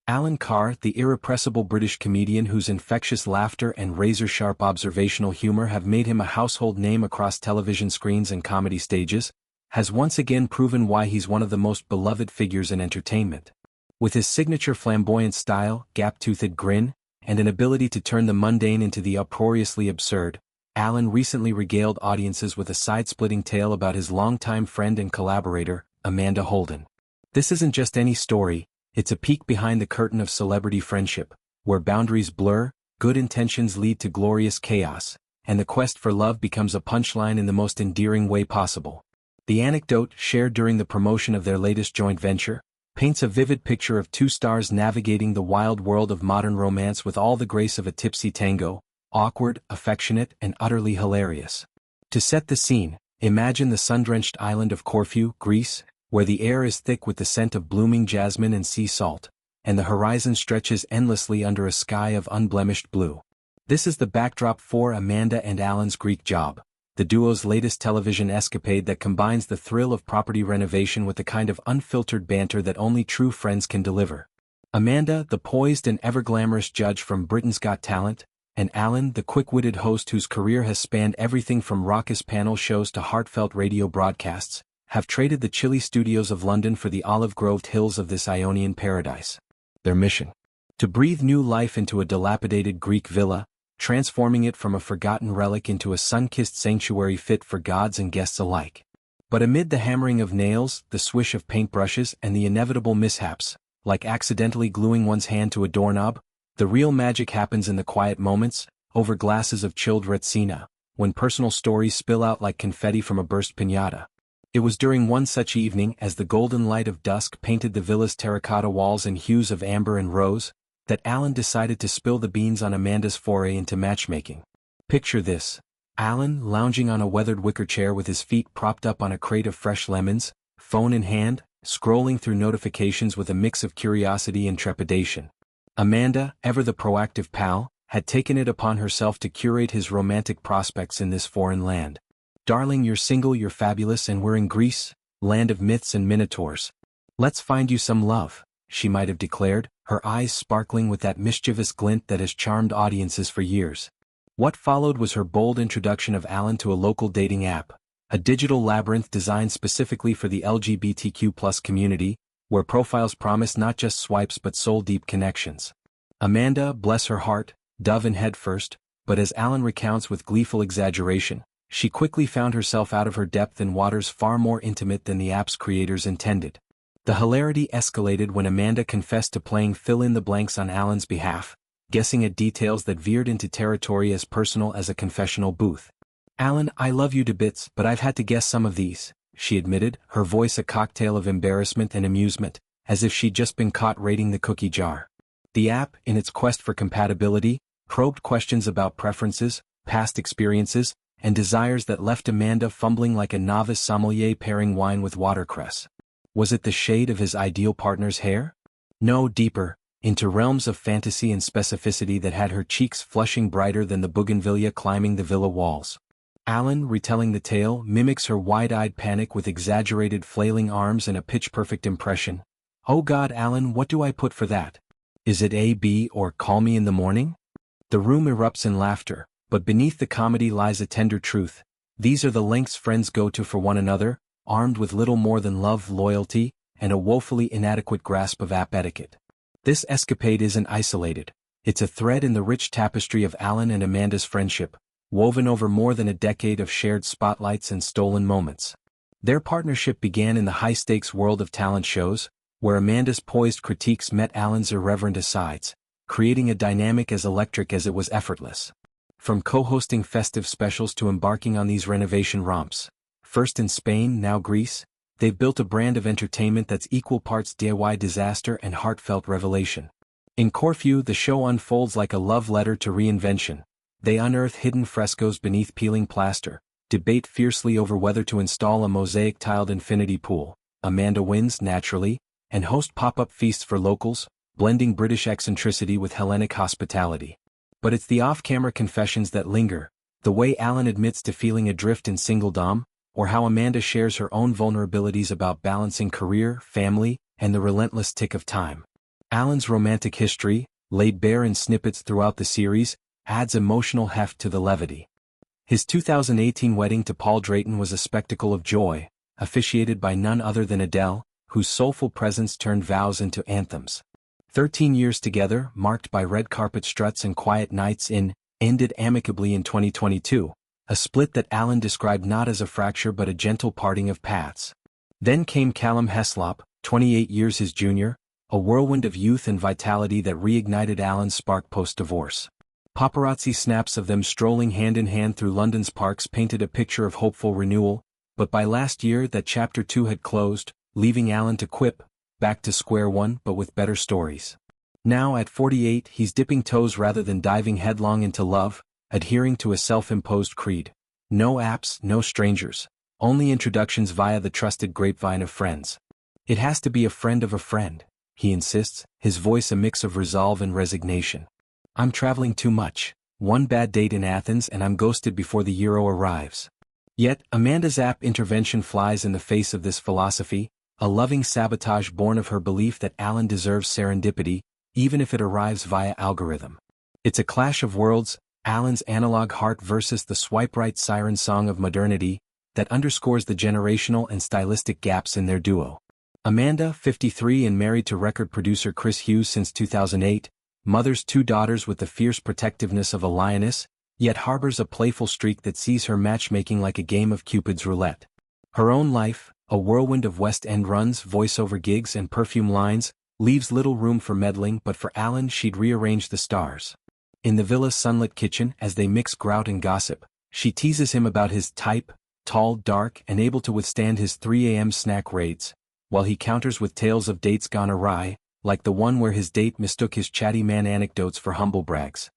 Alan Carr, the irrepressible British comedian whose infectious laughter and razor-sharp observational humor have made him a household name across television screens and comedy stages, has once again proven why he's one of the most beloved figures in entertainment. With his signature flamboyant style, gap-toothed grin, and an ability to turn the mundane into the uproariously absurd, Alan recently regaled audiences with a side-splitting tale about his longtime friend and collaborator, Amanda Holden. This isn't just any story, it's a peek behind the curtain of celebrity friendship, where boundaries blur, good intentions lead to glorious chaos, and the quest for love becomes a punchline in the most endearing way possible. The anecdote, shared during the promotion of their latest joint venture, paints a vivid picture of two stars navigating the wild world of modern romance with all the grace of a tipsy tango, awkward, affectionate, and utterly hilarious. To set the scene, imagine the sun-drenched island of Corfu, Greece, where the air is thick with the scent of blooming jasmine and sea salt, and the horizon stretches endlessly under a sky of unblemished blue. This is the backdrop for Amanda and Alan's Greek Job, the duo's latest television escapade that combines the thrill of property renovation with the kind of unfiltered banter that only true friends can deliver. Amanda, the poised and ever-glamorous judge from Britain's Got Talent, and Alan, the quick-witted host whose career has spanned everything from raucous panel shows to heartfelt radio broadcasts, have traded the chilly studios of London for the olive-groved hills of this Ionian paradise. Their mission? To breathe new life into a dilapidated Greek villa, transforming it from a forgotten relic into a sun-kissed sanctuary fit for gods and guests alike. But amid the hammering of nails, the swish of paintbrushes, and the inevitable mishaps, like accidentally gluing one's hand to a doorknob, the real magic happens in the quiet moments, over glasses of chilled Retsina, when personal stories spill out like confetti from a burst piñata. It was during one such evening, as the golden light of dusk painted the villa's terracotta walls in hues of amber and rose, that Alan decided to spill the beans on Amanda's foray into matchmaking. Picture this: Alan lounging on a weathered wicker chair with his feet propped up on a crate of fresh lemons, phone in hand, scrolling through notifications with a mix of curiosity and trepidation. Amanda, ever the proactive pal, had taken it upon herself to curate his romantic prospects in this foreign land. "Darling, you're single, you're fabulous, and we're in Greece, land of myths and minotaurs. Let's find you some love," she might have declared, her eyes sparkling with that mischievous glint that has charmed audiences for years. What followed was her bold introduction of Alan to a local dating app, a digital labyrinth designed specifically for the LGBTQ+ community, where profiles promise not just swipes but soul-deep connections. Amanda, bless her heart, dove in head first, but as Alan recounts with gleeful exaggeration, she quickly found herself out of her depth in waters far more intimate than the app's creators intended. The hilarity escalated when Amanda confessed to playing fill-in-the-blanks on Alan's behalf, guessing at details that veered into territory as personal as a confessional booth. "Alan, I love you to bits, but I've had to guess some of these," she admitted, her voice a cocktail of embarrassment and amusement, as if she'd just been caught raiding the cookie jar. The app, in its quest for compatibility, probed questions about preferences, past experiences, and desires that left Amanda fumbling like a novice sommelier pairing wine with watercress. Was it the shade of his ideal partner's hair? No, deeper, into realms of fantasy and specificity that had her cheeks flushing brighter than the bougainvillea climbing the villa walls. Alan, retelling the tale, mimics her wide-eyed panic with exaggerated flailing arms and a pitch-perfect impression. "Oh God, Alan, what do I put for that? Is it A, B, or call me in the morning?" The room erupts in laughter, but beneath the comedy lies a tender truth. These are the lengths friends go to for one another, armed with little more than love, loyalty, and a woefully inadequate grasp of app etiquette. This escapade isn't isolated. It's a thread in the rich tapestry of Alan and Amanda's friendship, woven over more than a decade of shared spotlights and stolen moments. Their partnership began in the high-stakes world of talent shows, where Amanda's poised critiques met Alan's irreverent asides, creating a dynamic as electric as it was effortless. From co-hosting festive specials to embarking on these renovation romps, first in Spain, now Greece, they've built a brand of entertainment that's equal parts DIY disaster and heartfelt revelation. In Corfu, the show unfolds like a love letter to reinvention. They unearth hidden frescoes beneath peeling plaster, debate fiercely over whether to install a mosaic-tiled infinity pool, Amanda wins naturally, and host pop-up feasts for locals, blending British eccentricity with Hellenic hospitality. But it's the off-camera confessions that linger, the way Alan admits to feeling adrift in singledom, or how Amanda shares her own vulnerabilities about balancing career, family, and the relentless tick of time. Alan's romantic history, laid bare in snippets throughout the series, adds emotional heft to the levity. His 2018 wedding to Paul Drayton was a spectacle of joy, officiated by none other than Adele, whose soulful presence turned vows into anthems. 13 years together, marked by red carpet struts and quiet nights in, ended amicably in 2022, a split that Alan described not as a fracture but a gentle parting of paths. Then came Callum Heslop, 28 years his junior, a whirlwind of youth and vitality that reignited Alan's spark post-divorce. Paparazzi snaps of them strolling hand-in-hand through London's parks painted a picture of hopeful renewal, but by last year that chapter 2 had closed, leaving Alan to quip, back to square one but with better stories. Now at 48 he's dipping toes rather than diving headlong into love, adhering to a self-imposed creed. No apps, no strangers, only introductions via the trusted grapevine of friends. It has to be a friend of a friend, he insists, his voice a mix of resolve and resignation. I'm traveling too much. One bad date in Athens and I'm ghosted before the Euro arrives. Yet, Amanda's app intervention flies in the face of this philosophy, a loving sabotage born of her belief that Alan deserves serendipity, even if it arrives via algorithm. It's a clash of worlds, Alan's analog heart versus the swipe-right siren song of modernity, that underscores the generational and stylistic gaps in their duo. Amanda, 53 and married to record producer Chris Hughes since 2008, mothers 2 daughters with the fierce protectiveness of a lioness, yet harbors a playful streak that sees her matchmaking like a game of Cupid's roulette. Her own life, a whirlwind of West End runs, voiceover gigs and perfume lines, leaves little room for meddling, but for Alan she'd rearrange the stars. In the villa's sunlit kitchen, as they mix grout and gossip, she teases him about his type, tall, dark, and able to withstand his 3 a.m. snack raids, while he counters with tales of dates gone awry, like the one where his date mistook his chatty man anecdotes for humble brags.